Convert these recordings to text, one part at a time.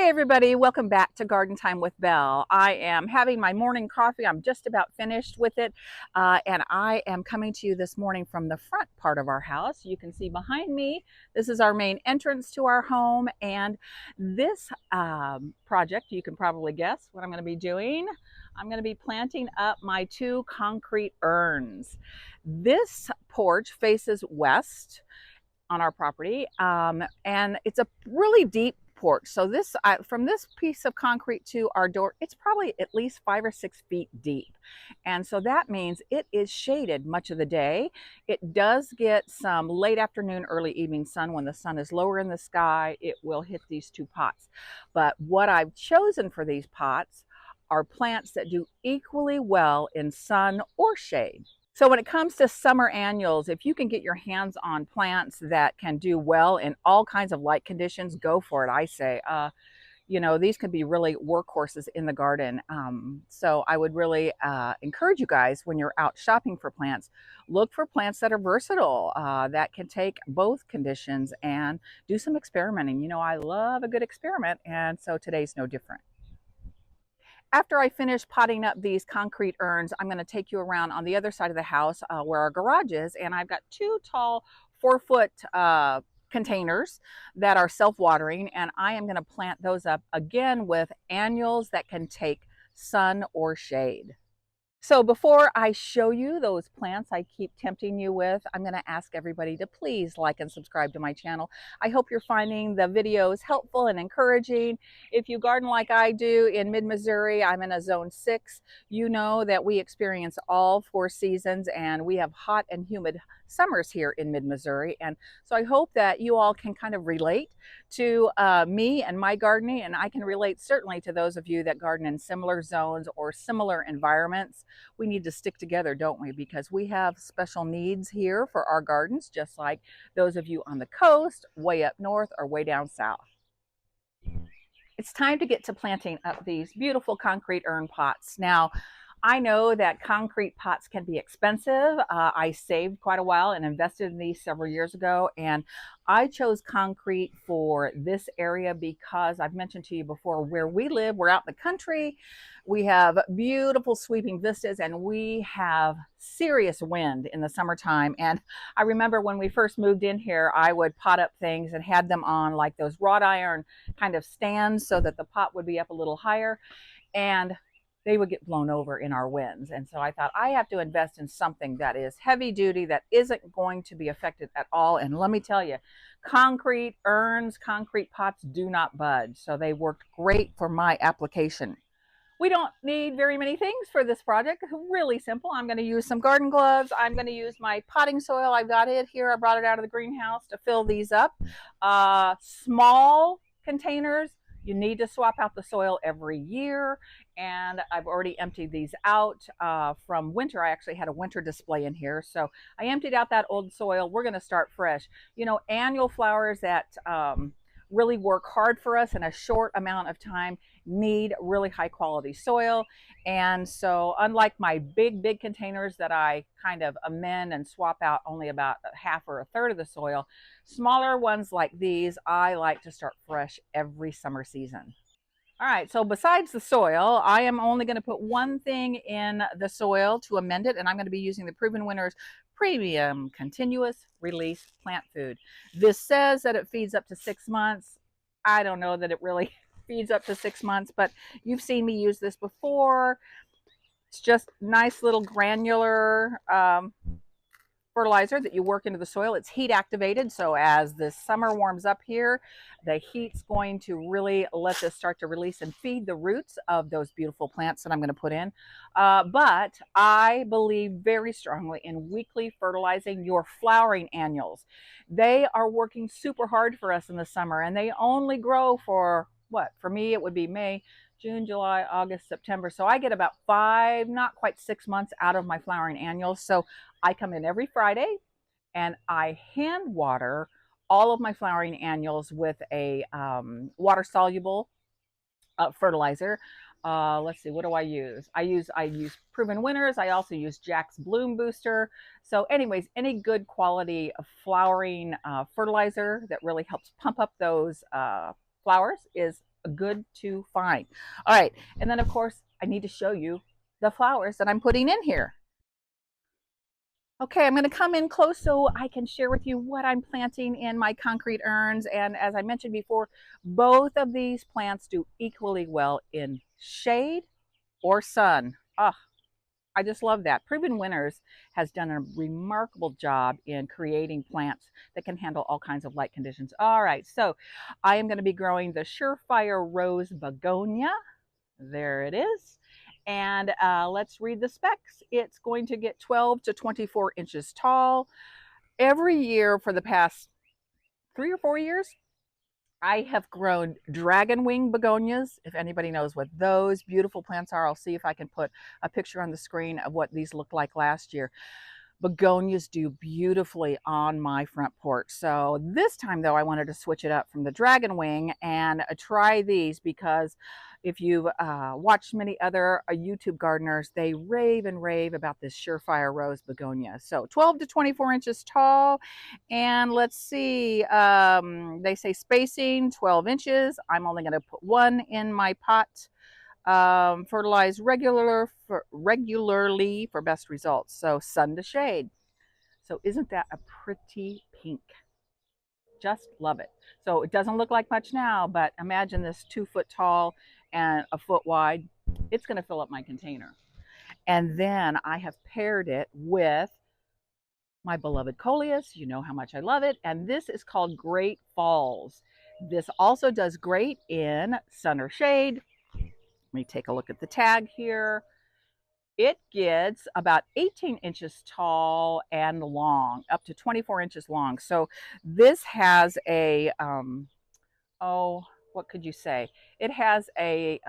Hey everybody, welcome back to Garden Time with Belle. I am having my morning coffee. I'm just about finished with it. And I am coming to you this morning from the front part of our house. You can see behind me, this is our main entrance to our home. And this project, you can probably guess what I'm going to be doing. I'm going to be planting up my 2 concrete urns. This porch faces west on our property, and it's a really deep porch. So this, from this piece of concrete to our door, it's probably at least 5 or 6 feet deep, and so that means it is shaded much of the day. It does get some late afternoon, early evening sun. When the sun is lower in the sky, it will hit these 2 pots. But what I've chosen for these pots are plants that do equally well in sun or shade. So when it comes to summer annuals, if you can get your hands on plants that can do well in all kinds of light conditions, go for it, I say. These can be really workhorses in the garden. So I would really encourage you guys, when you're out shopping for plants, look for plants that are versatile, that can take both conditions and do some experimenting. I love a good experiment, and so today's no different. After I finish potting up these concrete urns, I'm going to take you around on the other side of the house where our garage is, and I've got 2 tall 4-foot containers that are self-watering, and I am going to plant those up again with annuals that can take sun or shade. So before I show you those plants I keep tempting you with, I'm going to ask everybody to please like and subscribe to my channel. I hope you're finding the videos helpful and encouraging. If you garden like I do in mid-Missouri, I'm in a zone 6. You know that we experience all 4 seasons, and we have hot and humid summers here in mid-Missouri. And so I hope that you all can kind of relate to me and my gardening, and I can relate certainly to those of you that garden in similar zones or similar environments. We need to stick together, don't we? Because we have special needs here for our gardens, just like those of you on the coast, way up north, or way down south. It's time to get to planting up these beautiful concrete urn pots. Now, I know that concrete pots can be expensive. I saved quite a while and invested in these several years ago, and I chose concrete for this area because I've mentioned to you before, where we live, we're out in the country. We have beautiful sweeping vistas, and we have serious wind in the summertime. And I remember when we first moved in here, I would pot up things and had them on like those wrought iron kind of stands so that the pot would be up a little higher, and they would get blown over in our winds. And so I thought, I have to invest in something that is heavy duty, that isn't going to be affected at all. And let me tell you, concrete urns, concrete pots do not budge. So they worked great for my application. We don't need very many things for this project. Really simple. I'm going to use some garden gloves. I'm going to use my potting soil. I've got it here. I brought it out of the greenhouse to fill these up. Small containers, you need to swap out the soil every year, and I've already emptied these out from winter. I actually had a winter display in here, so I emptied out that old soil. We're going to start fresh. Annual flowers that really work hard for us in a short amount of time need really high quality soil. And so unlike my big containers that I kind of amend and swap out only about half or a third of the soil, smaller ones like these, I like to start fresh every summer season. All right, so besides the soil, I am only going to put one thing in the soil to amend it, and I'm going to be using the Proven Winners Premium Continuous Release Plant Food. This says that it feeds up to 6 months. I don't know that it really feeds up to 6 months, but you've seen me use this before. It's just nice little granular fertilizer that you work into the soil. It's heat activated, so as the summer warms up here, the heat's going to really let this start to release and feed the roots of those beautiful plants that I'm going to put in. But I believe very strongly in weekly fertilizing your flowering annuals. They are working super hard for us in the summer, and they only grow for what? For me, it would be May, June, July, August, September. So I get about 5, not quite 6 months out of my flowering annuals. So I come in every Friday and I hand water all of my flowering annuals with a water soluble fertilizer. Let's see, what do I use? I use Proven Winners. I also use Jack's Bloom Booster. So anyways, any good quality flowering fertilizer that really helps pump up those flowers is good to find. All right, and then of course I need to show you the flowers that I'm putting in here. Okay, I'm going to come in close so I can share with you what I'm planting in my concrete urns. And as I mentioned before, both of these plants do equally well in shade or sun. Oh, I just love that. Proven Winners has done a remarkable job in creating plants that can handle all kinds of light conditions. All right, so I am going to be growing the Surefire Rose Begonia. There it is. And let's read the specs. It's going to get 12 to 24 inches tall. Every year for the past 3 or 4 years, I have grown dragon wing begonias. If anybody knows what those beautiful plants are, I'll see if I can put a picture on the screen of what these looked like last year. Begonias do beautifully on my front porch. So this time though, I wanted to switch it up from the dragon wing and try these, because if you've watched many other YouTube gardeners, they rave and rave about this Surefire Rose Begonia. So 12 to 24 inches tall. And let's see, they say spacing 12 inches. I'm only going to put one in my pot. Fertilize regularly for best results. So sun to shade. So isn't that a pretty pink? Just love it. So it doesn't look like much now, but imagine this 2 foot tall and a foot wide. It's going to fill up my container. And then I have paired it with my beloved coleus. You know how much I love it. And this is called Great Falls. This also does great in sun or shade. Let me take a look at the tag here. It gets about 18 inches tall and long, up to 24 inches long. So this has a, what could you say? It has a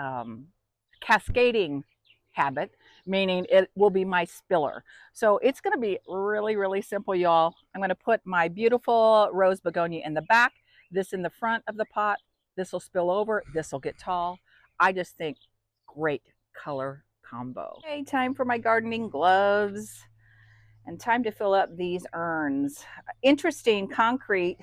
cascading habit, meaning it will be my spiller. So it's going to be really, really simple, y'all. I'm going to put my beautiful rose begonia in the back, this in the front of the pot. This will spill over. This will get tall. I just think great color combo. Okay, time for my gardening gloves and time to fill up these urns. Interesting concrete,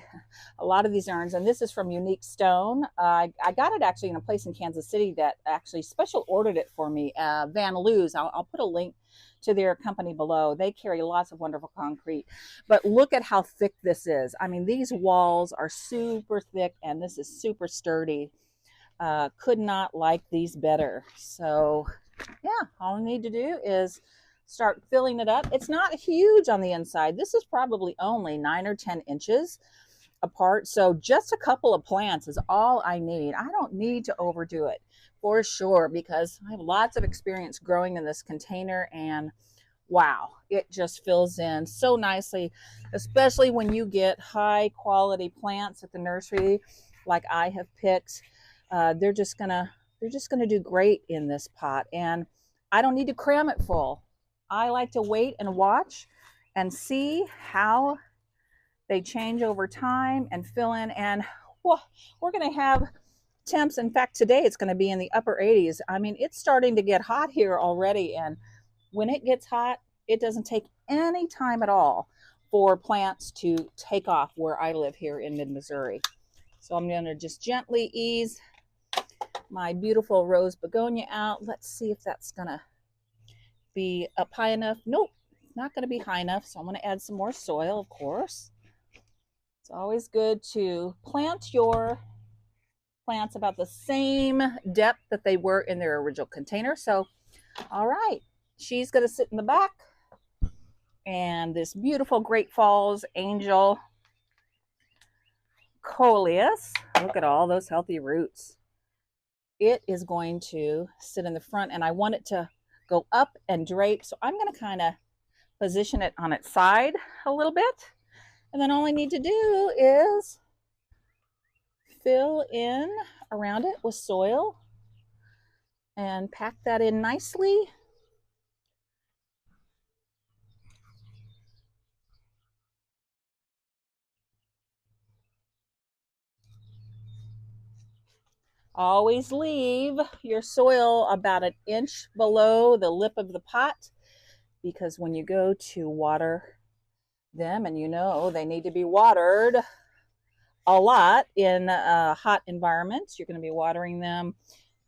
a lot of these urns, and this is from Unique Stone. I got it actually in a place in Kansas City that actually special ordered it for me, Van Loo's. I'll put a link to their company below. They carry lots of wonderful concrete, but look at how thick this is. I mean, these walls are super thick and this is super sturdy. Could not like these better. So yeah, all I need to do is start filling it up. It's not huge on the inside. This is probably only 9 or 10 inches apart. So just a couple of plants is all I need. I don't need to overdo it for sure, because I have lots of experience growing in this container, and wow, it just fills in so nicely, especially when you get high quality plants at the nursery like I have picked. They're just gonna do great in this pot, and I don't need to cram it full. I like to wait and watch and see how they change over time and fill in. And well, we're going to have temps. In fact, today it's going to be in the upper 80s. I mean, it's starting to get hot here already. And when it gets hot, it doesn't take any time at all for plants to take off where I live here in mid-Missouri. So I'm going to just gently ease my beautiful rose begonia out. Let's see if that's going to be up high enough. Nope, not going to be high enough. So I'm going to add some more soil, of course. It's always good to plant your plants about the same depth that they were in their original container. So, all right, she's going to sit in the back. And this beautiful Great Falls Angel coleus, look at all those healthy roots. It is going to sit in the front, and I want it to go up and drape. So I'm going to kind of position it on its side a little bit. And then all I need to do is fill in around it with soil and pack that in nicely. Always leave your soil about an inch below the lip of the pot, because when you go to water them, and you know they need to be watered a lot in hot environments. You're going to be watering them.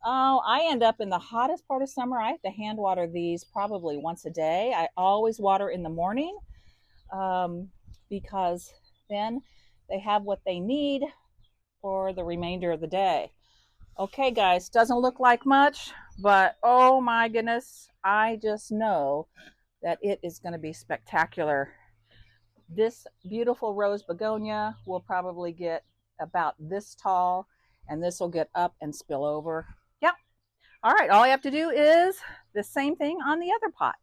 Oh, I end up in the hottest part of summer. I have to hand water these probably once a day. I always water in the morning um, because then they have what they need for the remainder of the day. Okay, guys, doesn't look like much, but oh my goodness, I just know that it is going to be spectacular. This beautiful rose begonia will probably get about this tall, and this will get up and spill over. Yep. All right, all I have to do is the same thing on the other pot.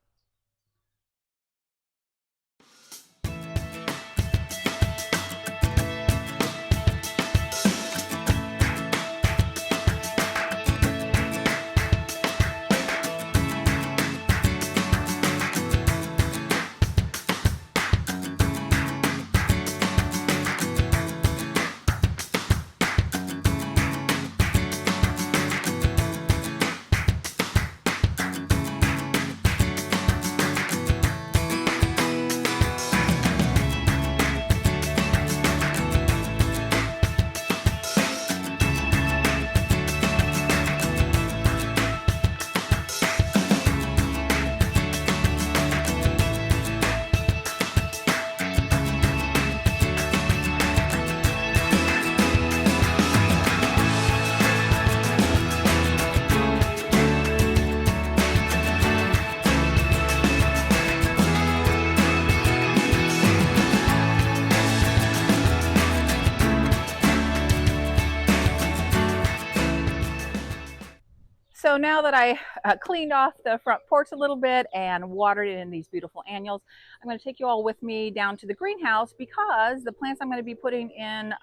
So now that I cleaned off the front porch a little bit and watered it in these beautiful annuals, I'm going to take you all with me down to the greenhouse because the plants I'm going to be putting in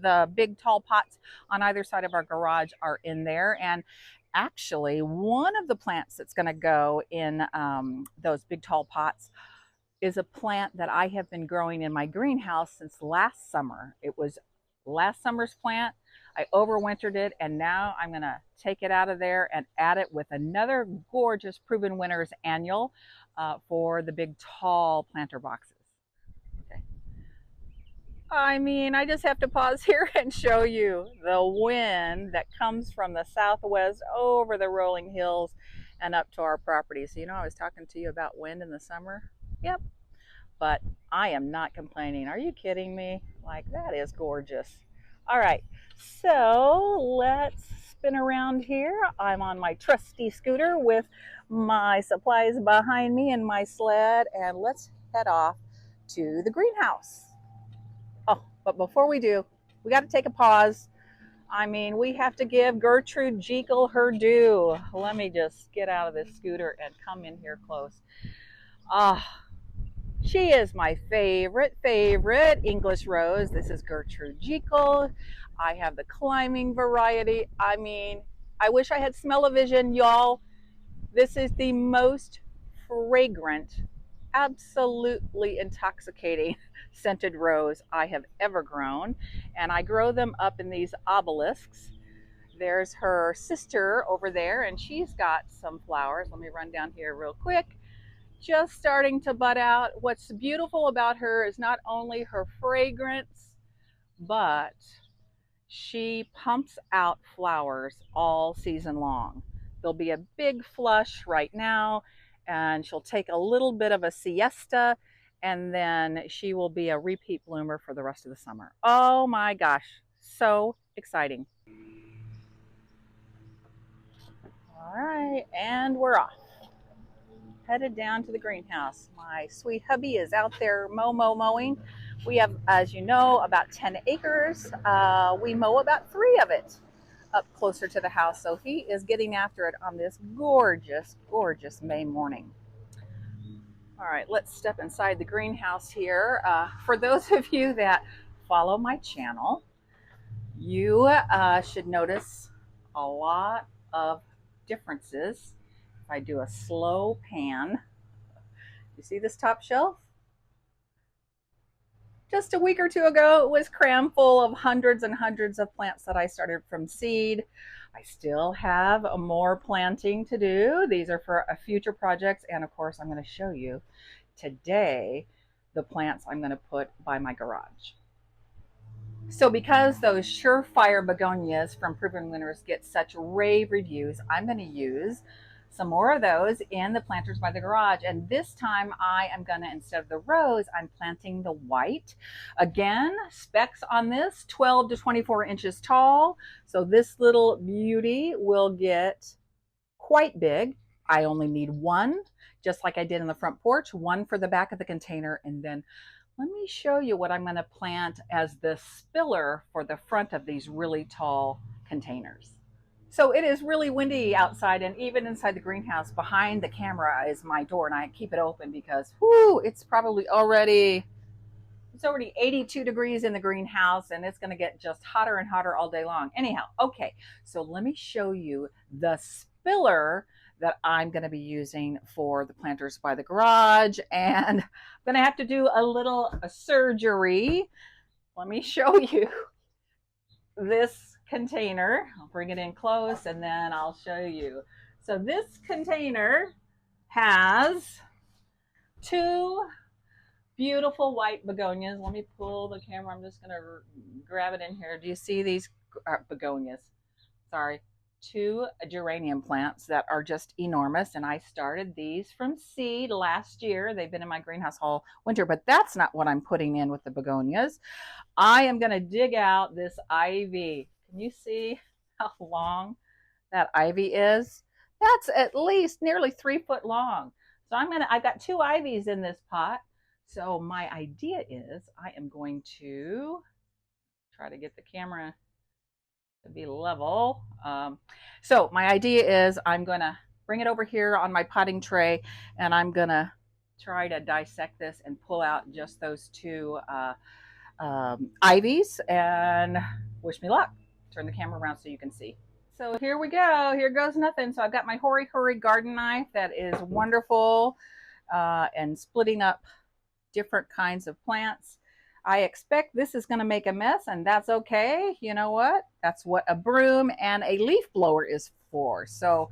the big tall pots on either side of our garage are in there. And actually, one of the plants that's going to go in those big tall pots is a plant that I have been growing in my greenhouse since last summer. It was last summer's plant. I overwintered it, and now I'm going to take it out of there and add it with another gorgeous Proven Winners annual for the big tall planter boxes. Okay. I mean, I just have to pause here and show you the wind that comes from the southwest over the rolling hills and up to our property. So, I was talking to you about wind in the summer. Yep, but I am not complaining. Are you kidding me? Like, that is gorgeous. All right, so let's spin around here. I'm on my trusty scooter with my supplies behind me and my sled, and let's head off to the greenhouse. Oh, but before we do, we got to take a pause. I mean, we have to give Gertrude Jekyll her due. Let me just get out of this scooter and come in here close. Ah, she is my favorite English rose. This is Gertrude Jekyll. I have the climbing variety. I mean, I wish I had smell-o-vision, y'all. This is the most fragrant, absolutely intoxicating scented rose I have ever grown. And I grow them up in these obelisks. There's her sister over there, and she's got some flowers. Let me run down here real quick. Just starting to bud out. What's beautiful about her is not only her fragrance, but she pumps out flowers all season long. There'll be a big flush right now, and she'll take a little bit of a siesta, and then she will be a repeat bloomer for the rest of the summer. Oh my gosh, so exciting. All right, and we're off. Headed down to the greenhouse. My sweet hubby is out there mowing. We have, as you know, about 10 acres. We mow about 3 of it up closer to the house. So he is getting after it on this gorgeous, gorgeous May morning. All right, let's step inside the greenhouse here. For those of you that follow my channel, you should notice a lot of differences. If I do a slow pan, you see this top shelf? Just a week or 2 ago, it was crammed full of hundreds and hundreds of plants that I started from seed. I still have more planting to do. These are for future projects, and of course, I'm going to show you today the plants I'm going to put by my garage. So because those surefire begonias from Proven Winners get such rave reviews, I'm going to use some more of those in the planters by the garage. And this time I am going to, instead of the rose, I'm planting the white. Again, specs on this, 12 to 24 inches tall. So this little beauty will get quite big. I only need one, just like I did in the front porch, one for the back of the container, and then let me show you what I'm going to plant as the spiller for the front of these really tall containers. So it is really windy outside, and even inside the greenhouse behind the camera is my door, and I keep it open because whoo, it's already 82 degrees in the greenhouse, and it's going to get just hotter and hotter all day long. Anyhow, okay, so let me show you the spiller that I'm going to be using for the planters by the garage, and I'm going to have to do a little surgery. Let me show you this container. I'll bring it in close and then I'll show you. So this container has two beautiful white begonias. Let me pull the camera. I'm just going to grab it in here. Do you see these begonias? Sorry. Two geranium plants that are just enormous. And I started these from seed last year. They've been in my greenhouse all winter, but that's not what I'm putting in with the begonias. I am going to dig out this ivy. Can you see how long that ivy is? That's at least nearly 3 foot long. So I've got two ivies in this pot. So my idea is I am going to try to get the camera to be level. So my idea is I'm going to bring it over here on my potting tray, and I'm going to try to dissect this and pull out just those two ivies, and wish me luck. Turn the camera around so you can see. So here we go. Here goes nothing. So I've got my Hori Hori garden knife that is wonderful and splitting up different kinds of plants. I expect this is going to make a mess, and that's okay. You know what? That's what a broom and a leaf blower is for. So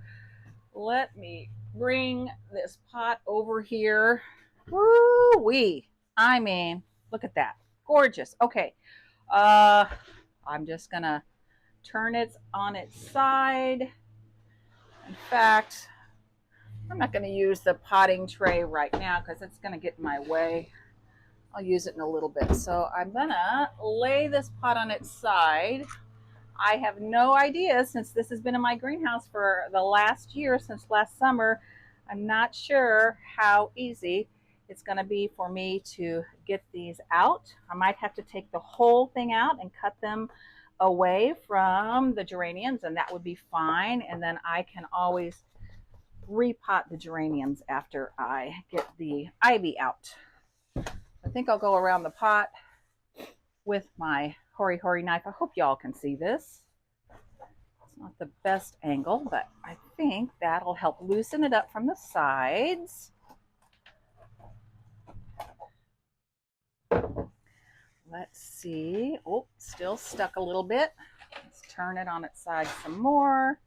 let me bring this pot over here. Woo-wee. I mean, look at that. Gorgeous. Okay. I'm just going to turn it on its side. In fact, I'm not going to use the potting tray right now because it's going to get in my way. I'll use it in a little bit. So I'm going to lay this pot on its side. I have no idea, since this has been in my greenhouse for the last year, since last summer, I'm not sure how easy it's going to be for me to get these out. I might have to take the whole thing out and cut them away from the geraniums, and that would be fine. And then I can always repot the geraniums after I get the ivy out. I think I'll go around the pot with my Hori Hori knife. I hope y'all can see this. It's not the best angle, but I think that'll help loosen it up from the sides. Let's see. Oh, still stuck a little bit. Let's turn it on its side some more.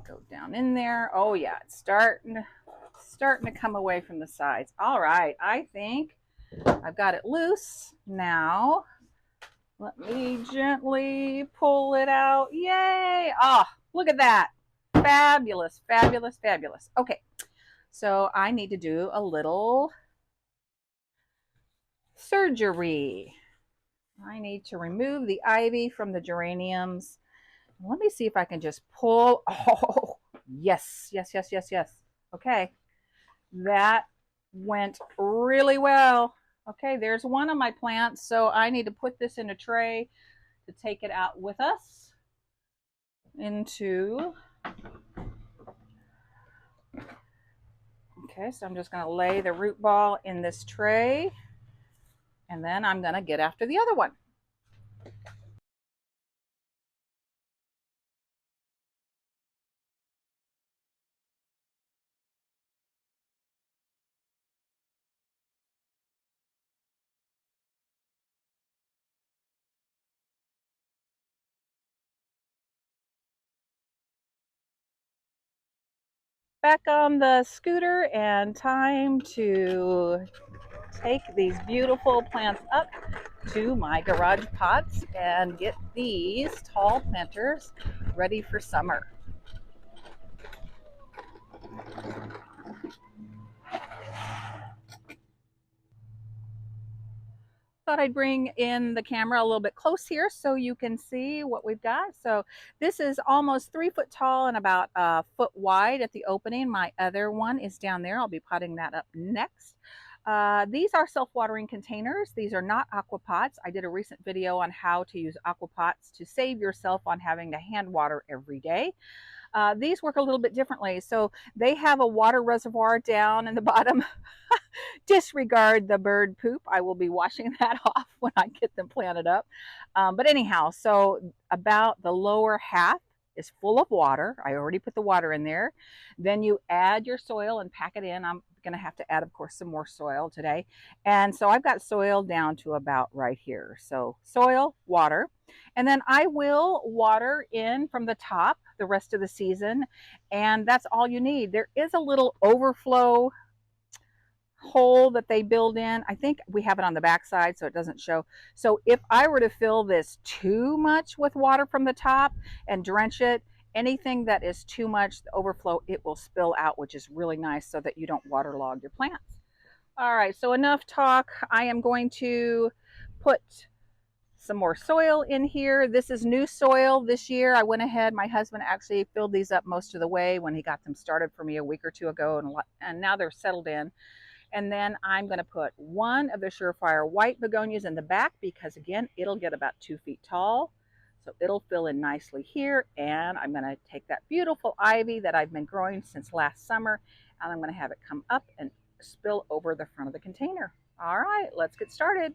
Go down in there. Oh yeah, it's starting to come away from the sides. All right, I think I've got it loose now. Let me gently pull it out. Yay! Ah, oh, look at that. Fabulous, fabulous, fabulous. Okay, so I need to do a little surgery. I need to remove the ivy from the geraniums. Let me see if I can just pull. Oh, yes, yes, yes, yes, yes. Okay, that went really well. Okay, there's one of my plants, so I need to put this in a tray to take it out with us into. Okay, so I'm just going to lay the root ball in this tray, and then I'm going to get after the other one. Back on the scooter, and time to take these beautiful plants up to my garage pots and get these tall planters ready for summer. Thought I'd bring in the camera a little bit close here so you can see what we've got. So this is almost 3 foot tall and about a foot wide at the opening. My other one is down there. I'll be potting that up next. These are self-watering containers. These are not aqua pots. I did a recent video on how to use aqua pots to save yourself on having to hand water every day. These work a little bit differently. So they have a water reservoir down in the bottom. Disregard the bird poop. I will be washing that off when I get them planted up. But anyhow, so about the lower half is full of water. I already put the water in there. Then you add your soil and pack it in. I'm going to have to add, of course, some more soil today. And so I've got soil down to about right here. So soil, water. And then I will water in from the top the rest of the season. And that's all you need. There is a little overflow hole that they build in. I think we have it on the back side so it doesn't show. So if I were to fill this too much with water from the top and drench it, anything that is too much, the overflow, it will spill out, which is really nice so that you don't waterlog your plants. All right, so enough talk. I am going to put some more soil in here. This is new soil this year. I went ahead, my husband actually filled these up most of the way when he got them started for me a week or two ago, and now they're settled in. And then I'm going to put one of the Surefire white begonias in the back because, again, it'll get about 2 feet tall. So it'll fill in nicely here. And I'm going to take that beautiful ivy that I've been growing since last summer, and I'm going to have it come up and spill over the front of the container. All right, let's get started.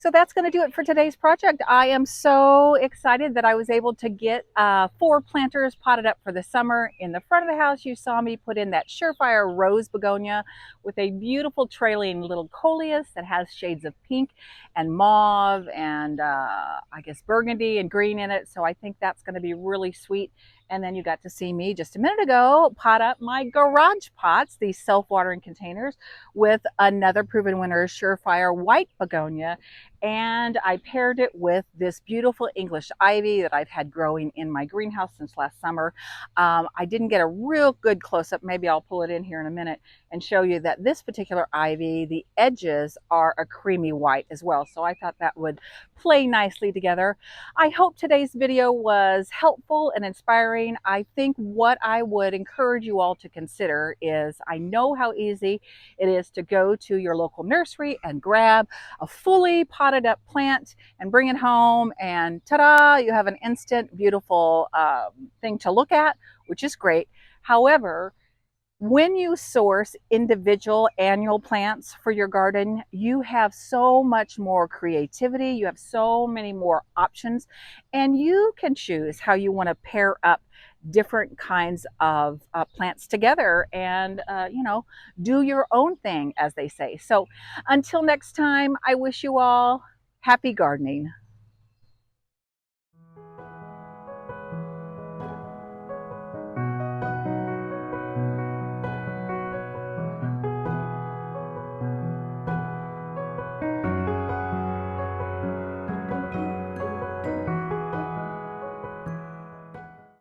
So that's going to do it for today's project. I am so excited that I was able to get 4 planters potted up for the summer. In the front of the house, you saw me put in that Surefire rose begonia with a beautiful trailing little coleus that has shades of pink and mauve and I guess burgundy and green in it. So I think that's going to be really sweet. And then you got to see me just a minute ago pot up my garage pots, these self-watering containers, with another proven winner, Surefire white begonia. And I paired it with this beautiful English ivy that I've had growing in my greenhouse since last summer. I didn't get a real good close-up. Maybe I'll pull it in here in a minute and show you that this particular ivy, the edges are a creamy white as well. So I thought that would play nicely together. I hope today's video was helpful and inspiring. I think what I would encourage you all to consider is, I know how easy it is to go to your local nursery and grab a fully potted up plant and bring it home, and ta-da, you have an instant beautiful thing to look at, which is great. However, when you source individual annual plants for your garden, you have so much more creativity, you have so many more options, and you can choose how you want to pair up different kinds of plants together and, you know, do your own thing, as they say. So until next time, I wish you all happy gardening.